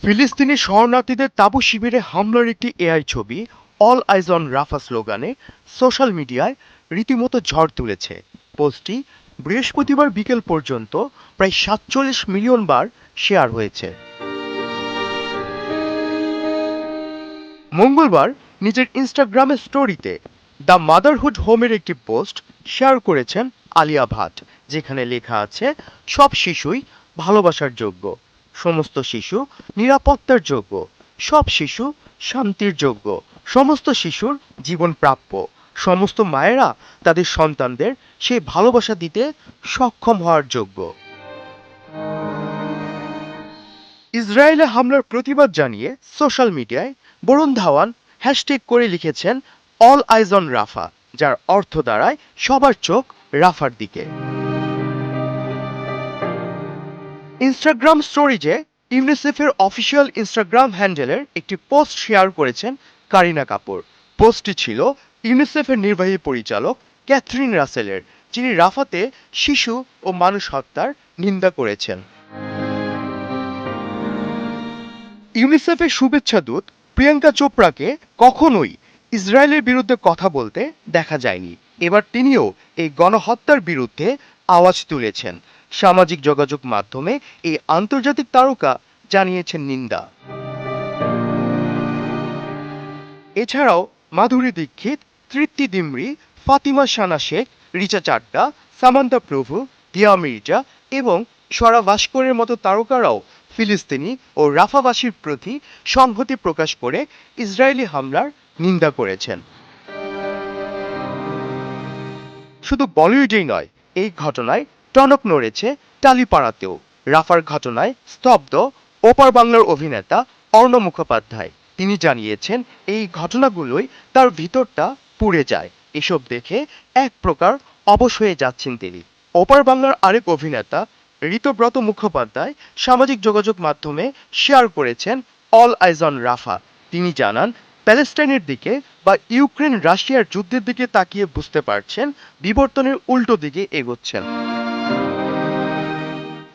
ফিলিস্তিনি শরণার্থীদের তাঁবু শিবিরে হামলার একটি এআই ছবি অল আইজ অন রাফা স্লোগানে সোশ্যাল মিডিয়ায় রীতিমতো ঝড় তুলেছে। পোস্টটি বৃহস্পতিবার বিকেল পর্যন্ত প্রায় ৪৭ মিলিয়ন বার শেয়ার হয়েছে। মঙ্গলবার নিজের ইনস্টাগ্রামে স্টোরিতে দ্য মাদারহুড হোমের একটি পোস্ট শেয়ার করেছেন আলিয়া ভাট, যেখানে লেখা আছে, সব শিশুই ভালোবাসার যোগ্য, সমস্ত শিশু নিরাপত্তার যোগ্য, সব শিশু শান্তির যোগ্য, সমস্ত শিশুর জীবন প্রাপ্য, সমস্ত মায়েরা তাদের সন্তানদের সেই ভালোবাসা দিতে সক্ষম হওয়ার যোগ্য। ইসরায়েলে হামলার প্রতিবাদ জানিয়ে সোশ্যাল মিডিয়ায় বরুণ ধাওয়ান হ্যাশট্যাগ করে লিখেছেন অল আইজ অন রাফা, যার অর্থ দাঁড়ায় সবার চোখ রাফার দিকে। ইনস্টাগ্রাম স্টোরিজে ইউনিসেফের অফিসিয়াল ইনস্টাগ্রাম হ্যান্ডেলের একটি পোস্ট শেয়ার করেছেন কারিনা কাপুর। পোস্টটি ছিল ইউনিসেফের নির্বাহী পরিচালক ক্যাথরিন রাসেলের, যিনি রাফাতে শিশু ও মানুষ হত্যার নিন্দা করেছেন। ইউনিসেফের শুভেচ্ছা দূত প্রিয়াঙ্কা চোপড়াকে কখনোই ইসরায়েলের বিরুদ্ধে কথা বলতে দেখা যায়নি। এবার তিনিও এই গণহত্যার বিরুদ্ধে আওয়াজ তুলেছেন। সামাজিক যোগাযোগ মাধ্যমে এই আন্তর্জাতিক তারকা জানিয়েছেন নিন্দা। এছাড়াও মাধুরী দীক্ষিত, তৃপ্তি ডিমরি, ফাতিমা সানা শেখ, রিচা চাড্ডা, সামান্তা প্রভু, দিয়া মির্জা এবং স্বরা ভাস্করের মতো তারকারাও ফিলিস্তিনি ও রাফাবাসীর প্রতি সংহতি প্রকাশ করে ইসরায়েলি হামলার নিন্দা করেছেন। শুধু বলিউডেই নয়, এই ঘটনায় টনক নড়েছে টালিপাড়াতেও। রাফার ঘটনায় স্তব্ধ ওপার বাংলার অভিনেতা অর্ণ মুখোপাধ্যায়। তিনি জানিয়েছেন, এই ঘটনাগুলোই তার ভিতরটা পুড়ে যায়। এসব দেখে এক প্রকার অবশ হয়ে যাচ্ছেন তিনি। ওপার বাংলার আরেক অভিনেতা ঋতব্রত মুখোপাধ্যায় সামাজিক যোগাযোগ মাধ্যমে শেয়ার করেছেন অল আইজ অন রাফা। তিনি জানান, প্যালেস্টাইনের দিকে বা ইউক্রেন রাশিয়ার যুদ্ধের দিকে তাকিয়ে বুঝতে পারছেন বিবর্তনের উল্টো দিকে এগোচ্ছেন।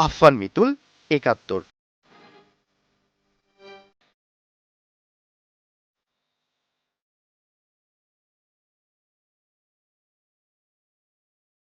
আফফান মিতুল, ৭১।